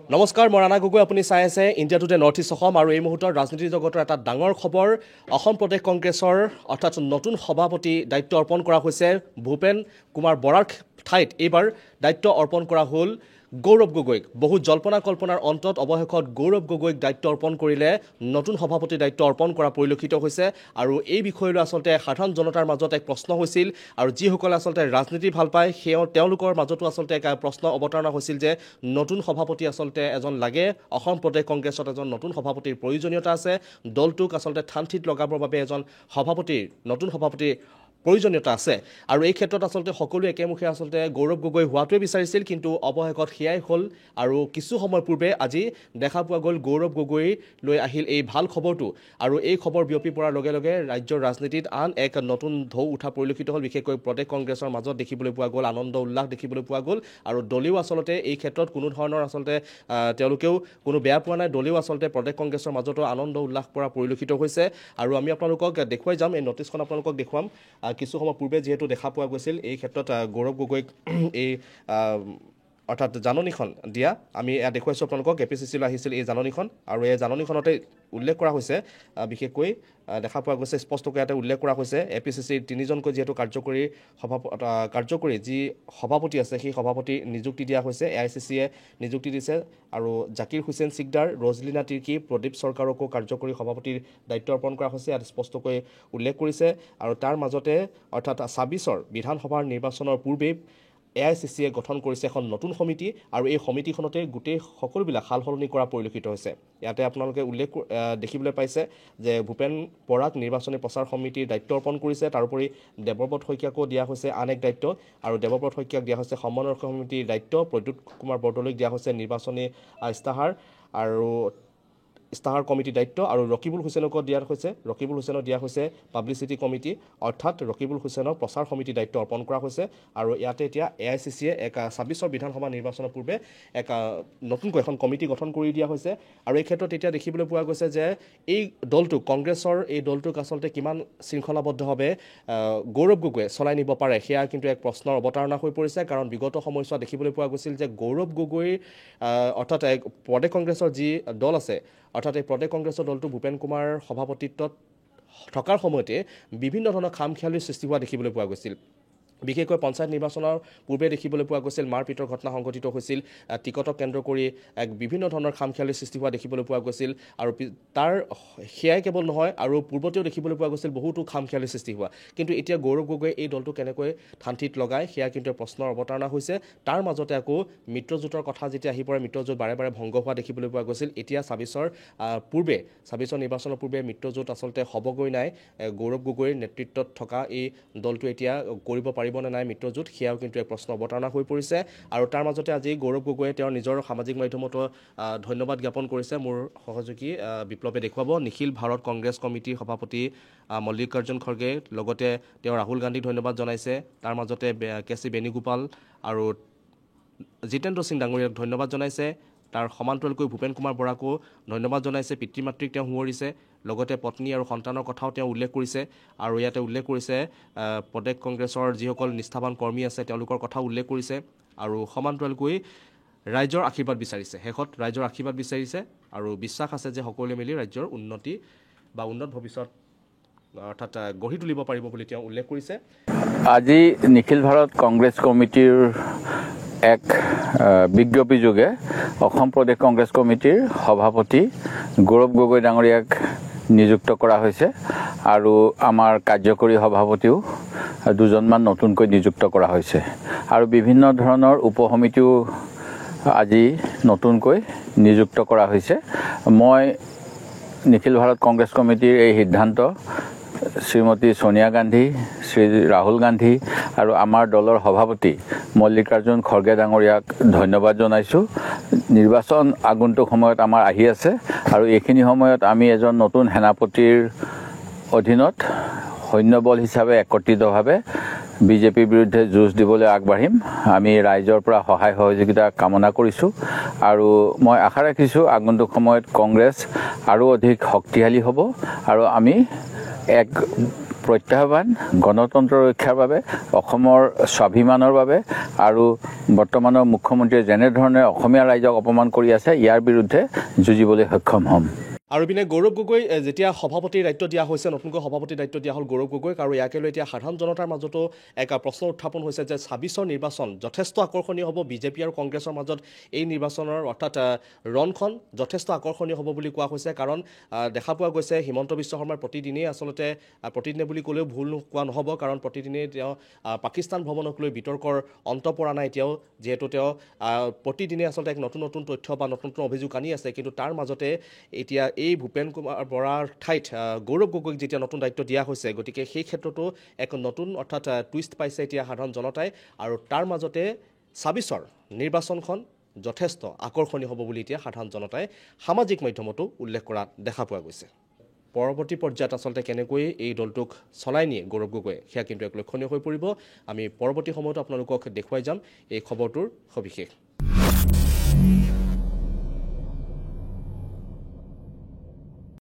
নমস্কাৰ মই ৰাণা গগৈ আপুনি চাই আছে India today north east Assam আৰু এই মুহূৰ্তৰ ৰাজনীতি জগতৰ এটা ডাঙৰ খবৰ অসম প্ৰদেশ কংগ্ৰেছৰ অৰ্থাৎ নতুন সভাপতি দায়িত্ব অৰ্পণ কৰা হৈছে ভূপেন কুমাৰ বৰাৰ ঠাইত এইবাৰ দায়িত্ব অৰ্পণ কৰা হ'ল গৌৰৱ গগৈক বহু জল্পনা কল্পনাৰ অন্তত অৱশেষত গৌৰৱ গগৈক দায়িত্ব অৰ্পণ কৰিলে নতুন সভাপতি দায়িত্ব অৰ্পণ কৰা পৰিলক্ষিত হৈছে আৰু এই বিষয়লৈ আচলতে সাধাৰণ জনতাৰ মাজত এক প্ৰশ্ন হৈছিল আৰু যিসকলে আচলতে ৰাজনীতি ভাল পায় তেওঁলোকৰ মাজতো আচলতে এক প্ৰশ্ন অৱতাৰণা হৈছিল যে নতুন সভাপতি আচলতে এজন লাগে অসম প্ৰদেশ কংগ্ৰেছত এজন নতুন সভাপতিৰ প্ৰয়োজনীয়তা আছে দলটোক আচলতে থানথিত লগাবৰ বাবে এজন নতুন সভাপতিৰ প্ৰয়োজনীয়তা আছে আৰু এই ক্ষেত্ৰত আচলতে সকলোৱে একেমুখে আচলতে গৌৰৱ গগৈ হোৱাটোৱে বিচাৰিছিল কিন্তু অৱশেষত সেয়াই হ'ল আৰু কিছু সময় পূৰ্বে আজি দেখা পোৱা গ'ল গৌৰৱ গগৈ লৈ আহিল এই ভাল খবৰটো আৰু এই খবৰ বিয়পি পৰাৰ লগে লগে ৰাজ্যৰ ৰাজনীতিত আন এক নতুন ঢৌ উঠা পৰিলক্ষিত হ'ল বিশেষকৈ প্ৰদেশ কংগ্ৰেছৰ মাজত দেখিবলৈ পোৱা গ'ল আনন্দ উল্লাস দেখিবলৈ পোৱা গ'ল আৰু দলেও আচলতে এই ক্ষেত্ৰত কোনো ধৰণৰ আচলতে তেওঁলোকেও কোনো বেয়া পোৱা নাই দলেও আচলতে প্ৰদেশ কংগ্ৰেছৰ মাজতো আনন্দ উল্লাস কৰা পৰিলক্ষিত হৈছে আৰু আমি আপোনালোকক দেখুৱাই যাম এই নটিছখন আপোনালোকক দেখুৱাম কিছু সময় পূৰ্বে যেহেতু দেখা পোৱা গৈছিল এই ক্ষেত্ৰত গৌৰৱ গগৈক এই অৰ্থাৎ জাননীখন দিয়া আমি এয়া দেখুৱাইছোঁ আপোনালোকক APCCলৈ আহিছিল এই জাননীখন আৰু এই জাননীখনতে উল্লেখ কৰা হৈছে বিশেষকৈ দেখা পোৱা গৈছে স্পষ্টকৈ ইয়াতে উল্লেখ কৰা হৈছে APCCৰ তিনিজনকৈ যিহেতু কাৰ্যকৰী যি সভাপতি আছে সেই সভাপতি নিযুক্তি দিয়া হৈছে AICCয়ে নিযুক্তি দিছে আৰু জাকিৰ হুছেইন সিকদাৰ ৰজলিনা তিৰ্কী প্ৰদীপ চৰকাৰকো কাৰ্যকৰী সভাপতিৰ দায়িত্ব অৰ্পণ কৰা হৈছে ইয়াত স্পষ্টকৈ উল্লেখ কৰিছে আৰু তাৰ মাজতে অৰ্থাৎ ২৬ৰ বিধানসভাৰ নিৰ্বাচনৰ পূৰ্বেই AICCয়ে গঠন কৰিছে এখন নতুন সমিতি আৰু এই সমিতিখনতে গোটেই সকলোবিলাক সাল সলনি কৰা পৰিলক্ষিত হৈছে ইয়াতে আপোনালোকে উল্লেখ দেখিবলৈ পাইছে যে ভূপেন বৰাক নিৰ্বাচনী প্ৰচাৰ সমিতিৰ দায়িত্ব অৰ্পণ কৰিছে তাৰোপৰি দেৱব্ৰত শইকীয়াকো দিয়া হৈছে আন এক দায়িত্ব আৰু দেৱব্ৰত শইকীয়াক দিয়া হৈছে সমন্বয় সমিতিৰ দায়িত্ব প্ৰদ্যুৎ কুমাৰ বৰদলৈক দিয়া হৈছে নিৰ্বাচনী ইস্তাহাৰ কমিটিৰ দায়িত্ব আৰু ৰকিবুল হুছেইনকো দিয়া হৈছে পাব্লিচিটি কমিটি অৰ্থাৎ ৰকিবুল হুছেইনক প্ৰচাৰ সমিতিৰ দায়িত্ব অৰ্পণ কৰা হৈছে আৰু ইয়াতে এতিয়া AICCয়ে এক ২৬ৰ বিধানসভা নিৰ্বাচনৰ পূৰ্বে এক নতুনকৈ এখন কমিটি গঠন কৰি দিয়া হৈছে আৰু এই ক্ষেত্ৰত এতিয়া দেখিবলৈ পোৱা গৈছে যে এই দলটোক কংগ্ৰেছৰ এই দলটোক আচলতে কিমান শৃংখলাবদ্ধভাৱে গৌৰৱ গগৈয়ে চলাই নিব পাৰে সেয়া কিন্তু এক প্ৰশ্নৰ অৱতাৰণা হৈ পৰিছে কাৰণ বিগত সময়ছোৱাত দেখিবলৈ পোৱা গৈছিল যে গৌৰৱ গগৈৰ অৰ্থাৎ প্ৰদেশ কংগ্ৰেছৰ যি দল আছে অৰ্থাৎ এই প্ৰদেশ কংগ্ৰেছৰ দলটো ভূপেন কুমাৰ সভাপতিত্বত থকাৰ সময়তে বিভিন্ন ধৰণৰ খামখেয়ালিৰ সৃষ্টি হোৱা দেখিবলৈ পোৱা গৈছিল বিশেষকৈ পঞ্চায়ত নিৰ্বাচনৰ পূৰ্বে দেখিবলৈ পোৱা গৈছিল মাৰপিটৰ ঘটনা সংঘটিত হৈছিল টিকটক কেন্দ্ৰ কৰি এক বিভিন্ন ধৰণৰ খামখেয়ালিৰ সৃষ্টি হোৱা দেখিবলৈ পোৱা গৈছিল আৰু তাৰ সেয়াই কেৱল নহয় আৰু পূৰ্বতেও দেখিবলৈ পোৱা গৈছিল বহুতো খামখেয়ালিৰ সৃষ্টি হোৱা কিন্তু এতিয়া গৌৰৱ গগৈয়ে এই দলটো কেনেকৈ থানথিত লগায় সেয়া কিন্তু প্ৰশ্নৰ অৱতাৰণা হৈছে তাৰ মাজতে আকৌ মিত্ৰজোঁটৰ কথা যেতিয়া আহি পৰে মিত্ৰজোঁট বাৰে বাৰে ভংগ হোৱা দেখিবলৈ পোৱা গৈছিল এতিয়া ২৬ৰ নিৰ্বাচনৰ পূৰ্বে মিত্ৰজোঁট আচলতে হ'বগৈ নাই গৌৰৱ গগৈৰ নেতৃত্বত থকা এই দলটো এতিয়া কৰিব পাৰিবনে নাই মিত্ৰজোঁট সেয়াও কিন্তু এক প্ৰশ্ন অৱতাৰণা হৈ পৰিছে আৰু তাৰ মাজতে আজি গৌৰৱ গগৈয়ে তেওঁৰ নিজৰ সামাজিক মাধ্যমতো ধন্যবাদ জ্ঞাপন কৰিছে মোৰ সহযোগী বিপ্লৱে দেখুৱাব নিখিল ভাৰত কংগ্ৰেছ কমিটিৰ সভাপতি মল্লিকাৰ্জুন খৰ্গে লগতে তেওঁ ৰাহুল গান্ধীক ধন্যবাদ জনাইছে তাৰ মাজতে KC বেণুগোপাল আৰু জিতেন্দ্ৰ সিং ডাঙৰীয়াক ধন্যবাদ জনাইছে তাৰ সমান্তৰালকৈ ভূপেন কুমাৰ বৰাকো ধন্যবাদ জনাইছে পিতৃ মাতৃক তেওঁ সোঁৱৰিছে লগতে পত্নী আৰু সন্তানৰ কথাও তেওঁ উল্লেখ কৰিছে আৰু ইয়াতে উল্লেখ কৰিছে প্ৰদেশ কংগ্ৰেছৰ যিসকল নিষ্ঠাৱান কৰ্মী আছে তেওঁলোকৰ কথাও উল্লেখ কৰিছে আৰু সমান্তৰালকৈ ৰাইজৰ আশীৰ্বাদ বিচাৰিছে শেষত ৰাইজৰ আশীৰ্বাদ বিচাৰিছে আৰু বিশ্বাস আছে যে সকলোৱে মিলি ৰাজ্যৰ উন্নত ভৱিষ্যত অৰ্থাৎ গঢ়ি তুলিব পাৰিব বুলি তেওঁ উল্লেখ কৰিছে আজি নিখিল ভাৰত কংগ্ৰেছ কমিটিৰ এক বিজ্ঞপ্তিযোগে অসম প্ৰদেশ কংগ্ৰেছ কমিটিৰ সভাপতি গৌৰৱ গগৈ ডাঙৰীয়াক নিযুক্ত কৰা হৈছে আৰু আমাৰ কাৰ্যকৰী সভাপতিও দুজনমান নতুনকৈ নিযুক্ত কৰা হৈছে আৰু বিভিন্ন ধৰণৰ উপসমিতিও আজি নতুনকৈ নিযুক্ত কৰা হৈছে মই নিখিল ভাৰত কংগ্ৰেছ কমিটিৰ এই সিদ্ধান্ত শ্ৰীমতী সোনিয়া গান্ধী শ্ৰী ৰাহুল গান্ধী আৰু আমাৰ দলৰ সভাপতি মল্লিকাৰ্জুন খৰ্গে ডাঙৰীয়াক ধন্যবাদ জনাইছোঁ নিৰ্বাচন আগন্তুক সময়ত আমাৰ আহি আছে আৰু এইখিনি সময়ত আমি এজন নতুন সেনাপতিৰ অধীনত সৈন্যবল হিচাপে একত্ৰিতভাৱে বিজেপিৰ বিৰুদ্ধে যুঁজ দিবলৈ আগবাঢ়িম আমি ৰাইজৰ পৰা সহায় সহযোগিতা কামনা কৰিছোঁ আৰু মই আশা ৰাখিছোঁ আগন্তুক সময়ত কংগ্ৰেছ আৰু অধিক শক্তিশালী হ'ব আৰু আমি এক প্ৰত্যাহ্বান গণতন্ত্ৰ ৰক্ষাৰ বাবে অসমৰ স্বাভিমানৰ বাবে আৰু বৰ্তমানৰ মুখ্যমন্ত্ৰীয়ে যেনেধৰণে অসমীয়া ৰাইজক অপমান কৰি আছে ইয়াৰ বিৰুদ্ধে যুঁজিবলৈ সক্ষম হ'ম আৰু পিনে গৌৰৱ গগৈ যেতিয়া সভাপতিৰ দায়িত্ব দিয়া হৈছে নতুনকৈ সভাপতিৰ দায়িত্ব দিয়া হ'ল গৌৰৱ গগৈক আৰু ইয়াকে লৈ এতিয়া সাধাৰণ জনতাৰ মাজতো এক প্ৰশ্ন উত্থাপন হৈছে যে ২৬ৰ নিৰ্বাচন যথেষ্ট আকৰ্ষণীয় হ'ব বিজেপি আৰু কংগ্ৰেছৰ মাজত এই নিৰ্বাচনৰ অৰ্থাৎ ৰণখন যথেষ্ট আকৰ্ষণীয় হ'ব বুলি কোৱা হৈছে কাৰণ দেখা পোৱা গৈছে হিমন্ত বিশ্ব শৰ্মাৰ প্ৰতিদিনেই আচলতে প্ৰতিদিনে বুলি ক'লেও ভুল কোৱা নহ'ব কাৰণ প্ৰতিদিনেই তেওঁ পাকিস্তান ভ্ৰমণক লৈ বিতৰ্কৰ অন্ত পৰা নাই এতিয়াও যিহেতু তেওঁ প্ৰতিদিনে আচলতে এক নতুন নতুন তথ্য বা নতুন নতুন অভিযোগ আনি আছে কিন্তু তাৰ মাজতে এতিয়া এই ভূপেন কুমাৰ বৰাৰ ঠাইত গৌৰৱ গগৈক যেতিয়া নতুন দায়িত্ব দিয়া হৈছে গতিকে সেই ক্ষেত্ৰতো এক নতুন অৰ্থাৎ টুইষ্ট পাইছে এতিয়া সাধাৰণ জনতাই আৰু তাৰ মাজতে ২৬ৰ নিৰ্বাচনখন যথেষ্ট আকৰ্ষণীয় হ'ব বুলি এতিয়া সাধাৰণ জনতাই সামাজিক মাধ্যমতো উল্লেখ কৰা দেখা পোৱা গৈছে পৰৱৰ্তী পৰ্যায়ত আচলতে কেনেকৈ এই দলটোক চলাই নিয়ে গৌৰৱ গগৈয়ে সেয়া কিন্তু এক লক্ষণীয় হৈ পৰিব আমি পৰৱৰ্তী সময়তো আপোনালোকক দেখুৱাই যাম এই খবৰটোৰ সবিশেষ